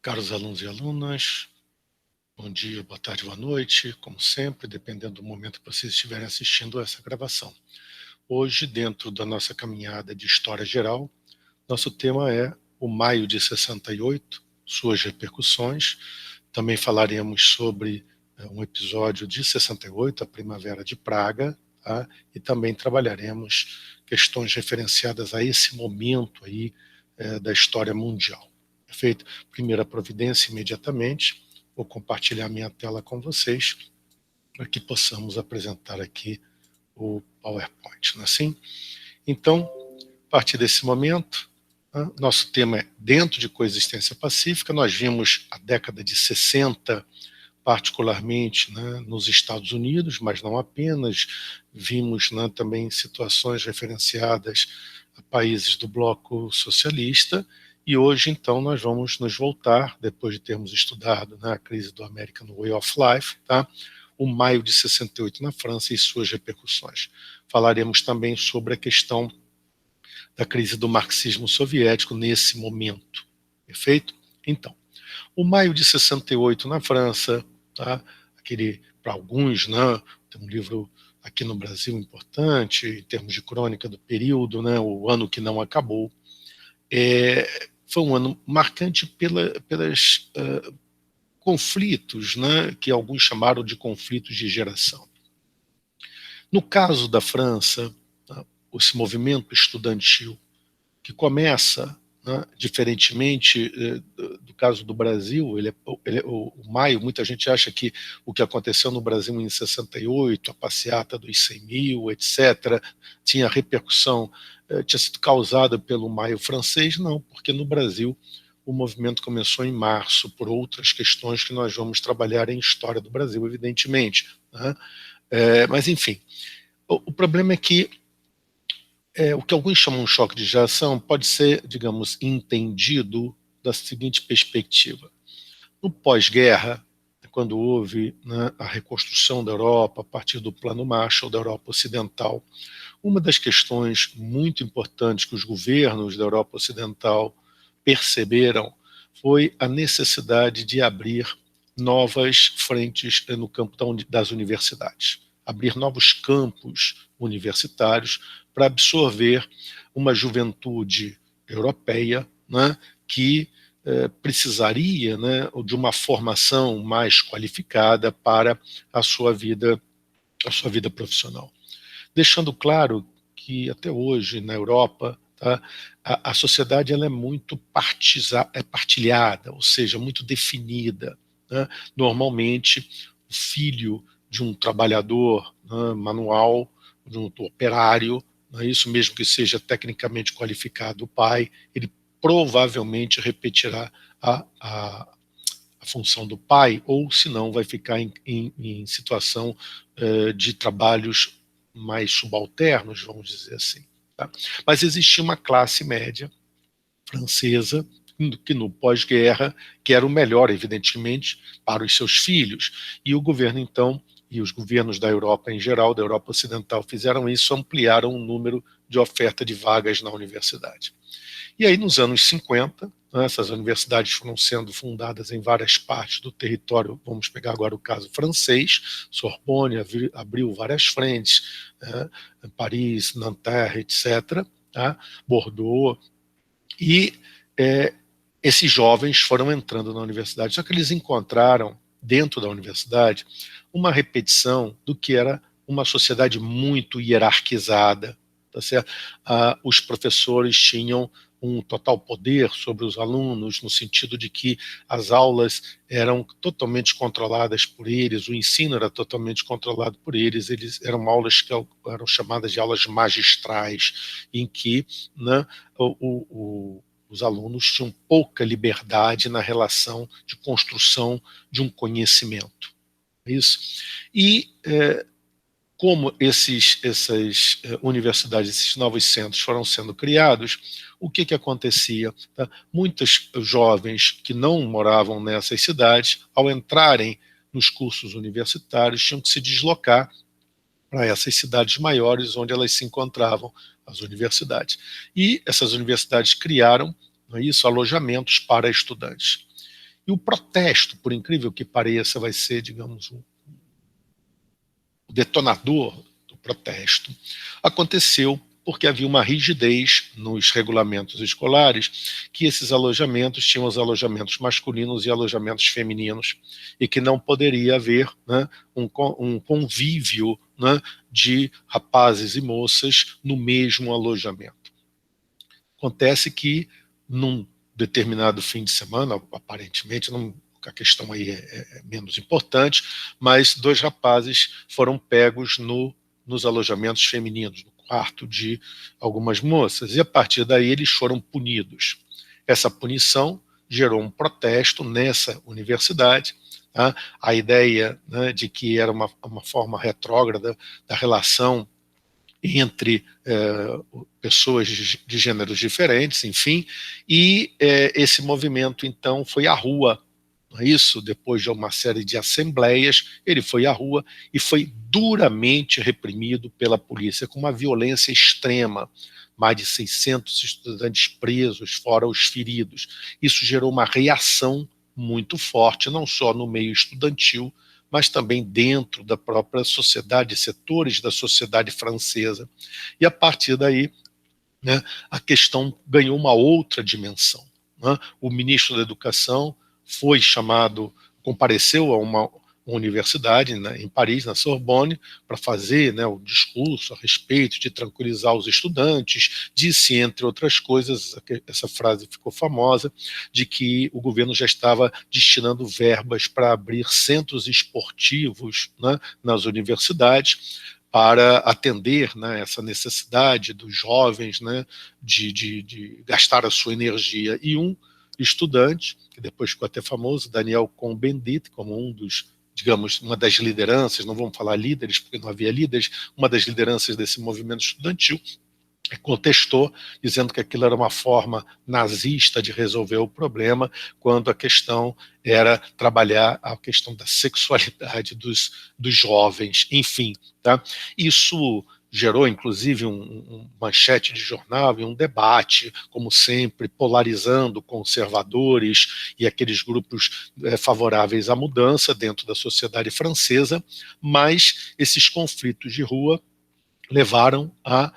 Caros alunos e alunas, bom dia, boa tarde, boa noite, como sempre, dependendo do momento que vocês estiverem assistindo a essa gravação. Hoje, dentro da nossa caminhada de História Geral, nosso tema é o Maio de 68, suas repercussões. Também falaremos sobre um episódio de 68, a Primavera de Praga, tá? E também trabalharemos questões referenciadas a esse momento aí da história mundial. Perfeito? Primeira providência, imediatamente, vou compartilhar minha tela com vocês para que possamos apresentar aqui o PowerPoint, não é assim? Então, a partir desse momento, nosso tema é dentro de coexistência pacífica. Nós vimos a década de 60, particularmente nos Estados Unidos, mas não apenas, vimos também situações referenciadas a países do bloco socialista, e hoje, então, nós vamos nos voltar, depois de termos estudado a crise do American Way of Life, tá? O Maio de 68 na França e suas repercussões. Falaremos também sobre a questão da crise do marxismo soviético nesse momento. Perfeito? Então, o Maio de 68 na França, tá? Aquele, para alguns, tem um livro aqui no Brasil importante, em termos de crônica do período, o ano que não acabou. Foi um ano marcante pelos conflitos, que alguns chamaram de conflitos de geração. No caso da França, esse movimento estudantil, que começa, diferentemente do caso do Brasil, o Maio, muita gente acha que o que aconteceu no Brasil em 68, a passeata dos 100 mil, etc., tinha repercussão, tinha sido causada pelo Maio francês. Não, porque no Brasil o movimento começou em março, por outras questões que nós vamos trabalhar em História do Brasil, evidentemente. Mas, enfim, o problema é que o que alguns chamam de choque de geração pode ser, digamos, entendido da seguinte perspectiva. No pós-guerra, quando houve a reconstrução da Europa a partir do Plano Marshall da Europa Ocidental, uma das questões muito importantes que os governos da Europa Ocidental perceberam foi a necessidade de abrir novas frentes no campo das universidades, abrir novos campos universitários para absorver uma juventude europeia que precisaria de uma formação mais qualificada para a sua vida profissional. Deixando claro que até hoje na Europa a sociedade ela é muito partilhada, ou seja, muito definida. Normalmente, o filho de um trabalhador manual, de um operário, isso mesmo que seja tecnicamente qualificado, o pai, ele provavelmente repetirá a função do pai, ou se não vai ficar em situação de trabalhos mais subalternos, vamos dizer assim. Tá? Mas existia uma classe média francesa que no pós-guerra, que era o melhor, evidentemente, para os seus filhos. E o governo, então, e os governos da Europa em geral, da Europa Ocidental, fizeram isso, ampliaram o número de oferta de vagas na universidade. E aí, nos anos 50, essas universidades foram sendo fundadas em várias partes do território. Vamos pegar agora o caso francês. Sorbonne abriu várias frentes, Paris, Nanterre, etc., Bordeaux, e esses jovens foram entrando na universidade, só que eles encontraram dentro da universidade uma repetição do que era uma sociedade muito hierarquizada, tá certo? Os professores tinham um total poder sobre os alunos, no sentido de que as aulas eram totalmente controladas por eles, o ensino era totalmente controlado por eles eram aulas que eram chamadas de aulas magistrais, em que os alunos tinham pouca liberdade na relação de construção de um conhecimento. Isso. E como essas universidades, esses novos centros foram sendo criados, o que acontecia? Tá? Muitos jovens que não moravam nessas cidades, ao entrarem nos cursos universitários, tinham que se deslocar para essas cidades maiores onde elas se encontravam, as universidades. E essas universidades criaram, não é isso, alojamentos para estudantes. E o protesto, por incrível que pareça, vai ser, digamos, o detonador do protesto, aconteceu porque havia uma rigidez nos regulamentos escolares, que esses alojamentos tinham os alojamentos masculinos e alojamentos femininos, e que não poderia haver, né, um convívio, né, de rapazes e moças no mesmo alojamento. Acontece que, num determinado fim de semana, aparentemente, a questão aí é menos importante, mas 2 rapazes foram pegos nos alojamentos femininos, no quarto de algumas moças, e a partir daí eles foram punidos. Essa punição gerou um protesto nessa universidade, tá? A ideia, né, de que era uma forma retrógrada da relação entre pessoas de gêneros diferentes, enfim, e esse movimento, então, foi à rua, não é isso? Depois de uma série de assembleias, ele foi à rua e foi duramente reprimido pela polícia, com uma violência extrema, mais de 600 estudantes presos, fora os feridos. Isso gerou uma reação muito forte, não só no meio estudantil, mas também dentro da própria sociedade, setores da sociedade francesa. E a partir daí, né, a questão ganhou uma outra dimensão, né? O ministro da Educação foi chamado, compareceu a uma universidade, né, em Paris, na Sorbonne, para fazer, né, o discurso a respeito de tranquilizar os estudantes, disse, entre outras coisas, essa frase ficou famosa, de que o governo já estava destinando verbas para abrir centros esportivos, né, nas universidades, para atender, né, essa necessidade dos jovens, né, de gastar a sua energia. E um estudante, que depois ficou até famoso, Daniel Cohn-Bendit, como um dos, digamos, uma das lideranças, não vamos falar líderes, porque não havia líderes, uma das lideranças desse movimento estudantil, contestou, dizendo que aquilo era uma forma nazista de resolver o problema, quando a questão era trabalhar a questão da sexualidade dos jovens, enfim. Tá? Isso gerou, inclusive, manchete de jornal e um debate, como sempre, polarizando conservadores e aqueles grupos favoráveis à mudança dentro da sociedade francesa, mas esses conflitos de rua levaram a,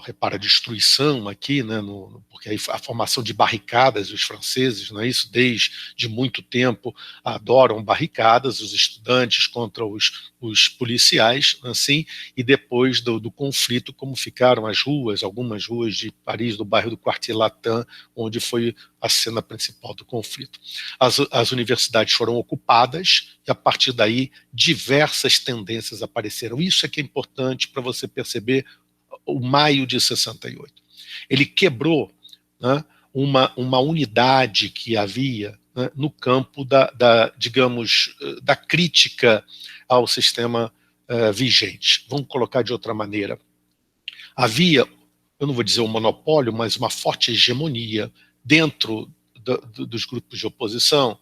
repara, a destruição aqui, né, porque aí a formação de barricadas, os franceses, não é isso? Desde muito tempo adoram barricadas, os estudantes contra os policiais, assim, e depois do conflito, como ficaram as ruas, algumas ruas de Paris, do bairro do Quartier Latin, onde foi a cena principal do conflito. As universidades foram ocupadas e, a partir daí, diversas tendências apareceram. Isso é que é importante para você perceber o maio de 68. Ele quebrou, né, uma unidade que havia, né, no campo digamos, da crítica ao sistema vigente. Vamos colocar de outra maneira. Havia, eu não vou dizer um monopólio, mas uma forte hegemonia dentro dos grupos de oposição,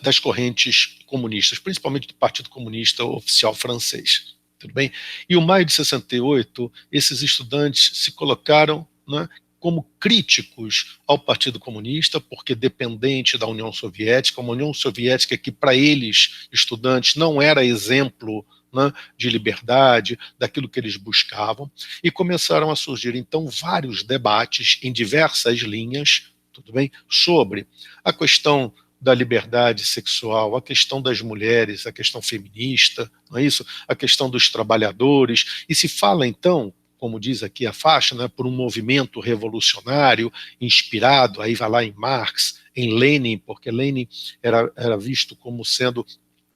das correntes comunistas, principalmente do Partido Comunista Oficial Francês. Tudo bem? E o maio de 68, esses estudantes se colocaram, né, como críticos ao Partido Comunista, porque dependente da União Soviética, uma União Soviética que para eles, estudantes, não era exemplo, né, de liberdade, daquilo que eles buscavam, e começaram a surgir então vários debates em diversas linhas, tudo bem, sobre a questão da liberdade sexual, a questão das mulheres, a questão feminista, não é isso? A questão dos trabalhadores, e se fala então, como diz aqui a faixa, né, por um movimento revolucionário inspirado, aí vai lá em Marx, em Lenin, porque Lenin era visto como sendo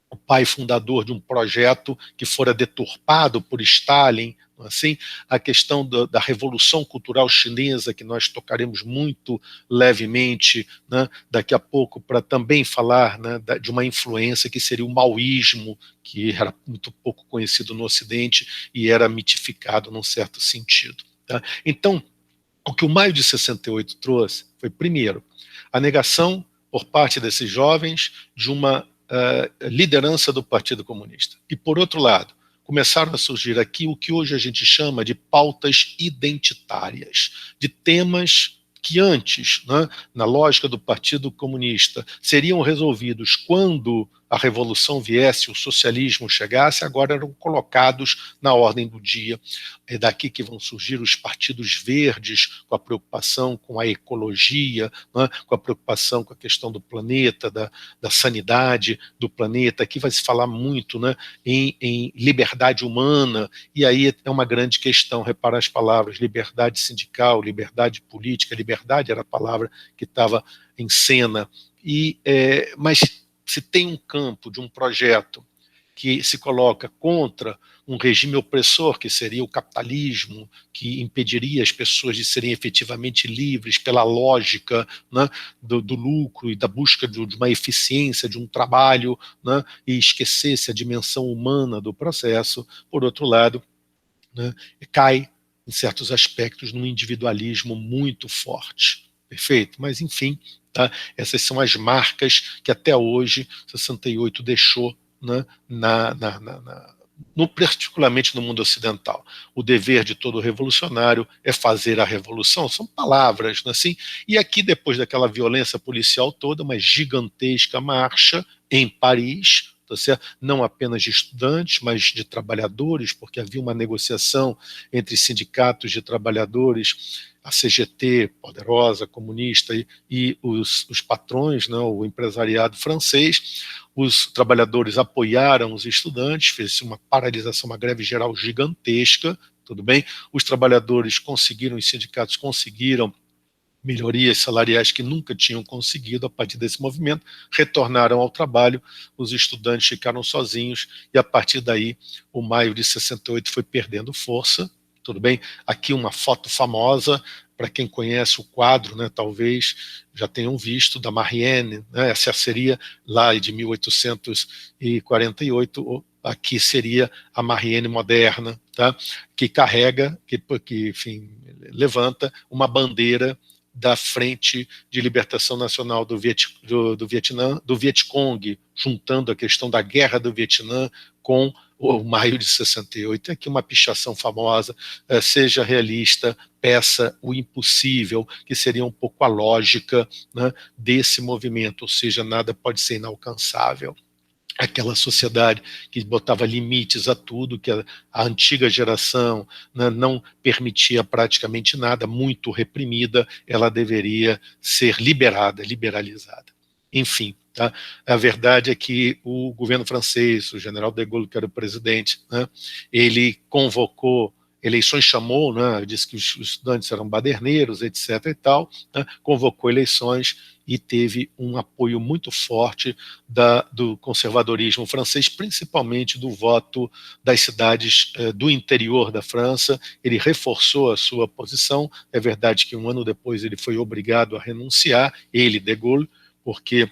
o pai fundador de um projeto que fora deturpado por Stalin, assim, a questão da Revolução Cultural Chinesa, que nós tocaremos muito levemente, né, daqui a pouco, para também falar, né, de uma influência que seria o maoísmo, que era muito pouco conhecido no Ocidente e era mitificado num certo sentido. Tá? Então, o que o maio de 68 trouxe foi, primeiro, a negação por parte desses jovens de uma liderança do Partido Comunista. E, por outro lado, começaram a surgir aqui o que hoje a gente chama de pautas identitárias, de temas que antes, né, na lógica do Partido Comunista, seriam resolvidos quando a revolução viesse, o socialismo chegasse, agora eram colocados na ordem do dia. É daqui que vão surgir os partidos verdes, com a preocupação com a ecologia, né, com a preocupação com a questão do planeta, da sanidade do planeta. Aqui vai se falar muito, né, em liberdade humana, e aí é uma grande questão, repara as palavras, liberdade sindical, liberdade política, liberdade era a palavra que estava em cena, mas se tem um campo de um projeto que se coloca contra um regime opressor, que seria o capitalismo, que impediria as pessoas de serem efetivamente livres pela lógica, né, do lucro e da busca de uma eficiência, de um trabalho, né, e esquecesse a dimensão humana do processo, por outro lado, né, cai, em certos aspectos, num individualismo muito forte. Perfeito? Mas, enfim, tá? Essas são as marcas que até hoje 68 deixou, né, particularmente no mundo ocidental. O dever de todo revolucionário é fazer a revolução, são palavras, né, assim, e aqui, depois daquela violência policial toda, uma gigantesca marcha em Paris, tá certo? Não apenas de estudantes, mas de trabalhadores, porque havia uma negociação entre sindicatos de trabalhadores, a CGT, poderosa, comunista, e os patrões, né, o empresariado francês. Os trabalhadores apoiaram os estudantes, fez uma paralisação, uma greve geral gigantesca, tudo bem? Os trabalhadores conseguiram, os sindicatos conseguiram melhorias salariais que nunca tinham conseguido a partir desse movimento, retornaram ao trabalho, os estudantes ficaram sozinhos, e a partir daí o maio de 68 foi perdendo força, tudo bem? Aqui uma foto famosa, para quem conhece o quadro, né, talvez já tenham visto, da Marianne, né, essa seria lá de 1848, aqui seria a Marianne moderna, tá? Que carrega, que enfim, levanta uma bandeira da Frente de Libertação Nacional do Vietnã, do Vietcong, juntando a questão da guerra do Vietnã com o maio de 68. Aqui uma pichação famosa, seja realista, peça o impossível, que seria um pouco a lógica, né, desse movimento, ou seja, nada pode ser inalcançável. Aquela sociedade que botava limites a tudo, que a antiga geração, né, não permitia praticamente nada, muito reprimida, ela deveria ser liberada, liberalizada. Enfim, tá? A verdade é que o governo francês, o general de Gaulle, que era o presidente, né, ele convocou eleições, chamou, né, disse que os estudantes eram baderneiros, etc. e tal, né, convocou eleições e teve um apoio muito forte do conservadorismo francês, principalmente do voto das cidades do interior da França. Ele reforçou a sua posição. É verdade que um ano depois ele foi obrigado a renunciar, ele, de Gaulle, porque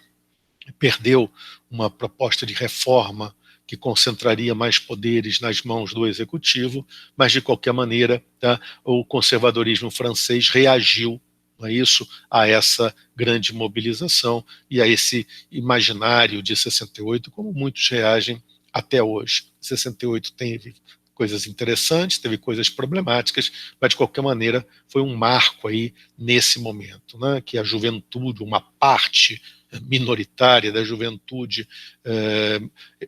perdeu uma proposta de reforma que concentraria mais poderes nas mãos do executivo, mas de qualquer maneira, tá, o conservadorismo francês reagiu a isso, a essa grande mobilização e a esse imaginário de 68, como muitos reagem até hoje. 68 teve coisas interessantes, teve coisas problemáticas, mas de qualquer maneira foi um marco aí nesse momento, né, que a juventude, uma parte minoritária da juventude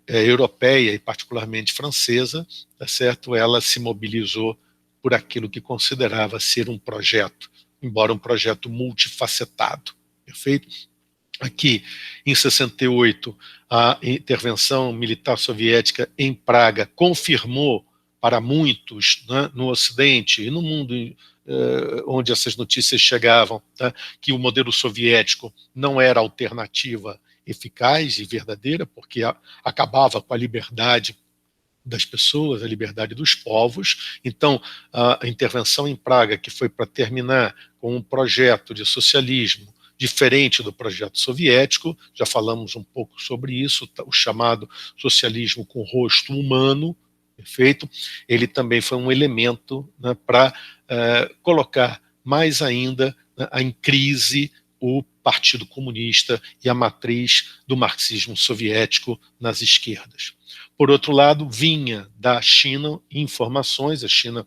europeia e particularmente francesa, tá certo? Ela se mobilizou por aquilo que considerava ser um projeto, embora um projeto multifacetado, perfeito? Aqui, em 68, a intervenção militar soviética em Praga confirmou para muitos, né, no Ocidente e no mundo onde essas notícias chegavam, tá, que o modelo soviético não era alternativa eficaz e verdadeira, porque acabava com a liberdade das pessoas, a liberdade dos povos. Então, a intervenção em Praga, que foi para terminar com um projeto de socialismo diferente do projeto soviético, já falamos um pouco sobre isso, o chamado socialismo com rosto humano, perfeito? Ele também foi um elemento, né, para colocar mais ainda, né, em crise o Partido Comunista e a matriz do marxismo soviético nas esquerdas. Por outro lado, vinha da China informações, a China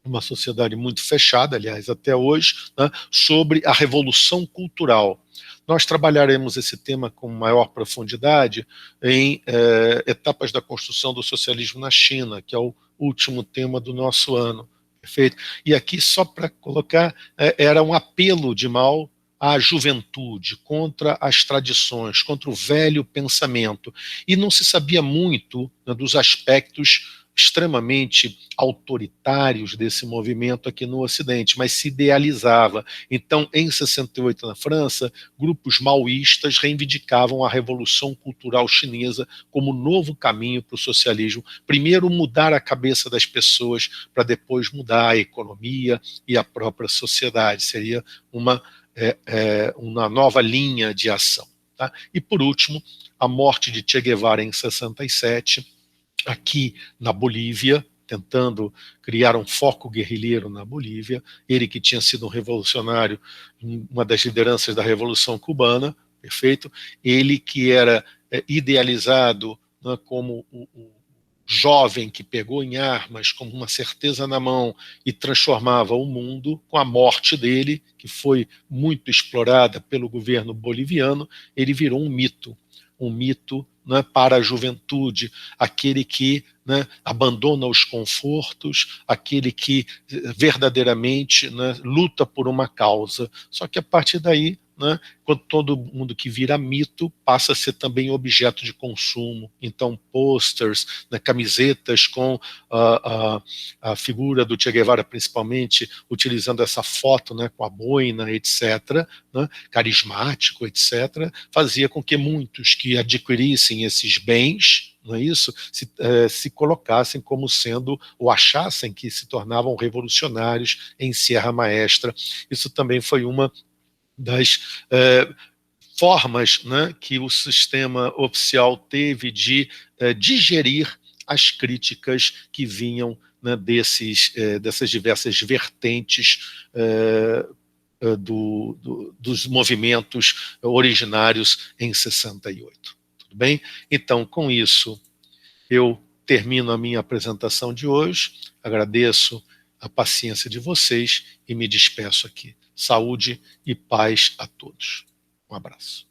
uma sociedade muito fechada, aliás, até hoje, né, sobre a revolução cultural. Nós trabalharemos esse tema com maior profundidade em etapas da construção do socialismo na China, que é o último tema do nosso ano. Perfeito? E aqui, só para colocar, era um apelo de Mao à juventude, contra as tradições, contra o velho pensamento. E não se sabia muito, né, dos aspectos extremamente autoritários desse movimento aqui no Ocidente, mas se idealizava. Então, em 68, na França, grupos maoístas reivindicavam a Revolução Cultural Chinesa como novo caminho para o socialismo. Primeiro, mudar a cabeça das pessoas, para depois mudar a economia e a própria sociedade. Seria uma nova linha de ação. Tá? E, por último, a morte de Che Guevara em 67, aqui na Bolívia, tentando criar um foco guerrilheiro na Bolívia, ele que tinha sido um revolucionário, uma das lideranças da Revolução Cubana, perfeito? Ele que era idealizado, né, como o jovem que pegou em armas, com uma certeza na mão e transformava o mundo. Com a morte dele, que foi muito explorada pelo governo boliviano, ele virou um mito, né, para a juventude, aquele que, né, abandona os confortos, aquele que verdadeiramente, né, luta por uma causa. Só que a partir daí, né, quando todo mundo que vira mito passa a ser também objeto de consumo. Então, posters, né, camisetas com a figura do Che Guevara, principalmente, utilizando essa foto, né, com a boina, etc., né, carismático, etc., fazia com que muitos que adquirissem esses bens, não é isso, se colocassem como sendo, ou achassem que se tornavam revolucionários em Sierra Maestra. Isso também foi uma das formas, né, que o sistema oficial teve de digerir as críticas que vinham, né, dessas diversas vertentes dos movimentos originários em 68. Tudo bem? Então, com isso, eu termino a minha apresentação de hoje, agradeço a paciência de vocês e me despeço aqui. Saúde e paz a todos. Um abraço.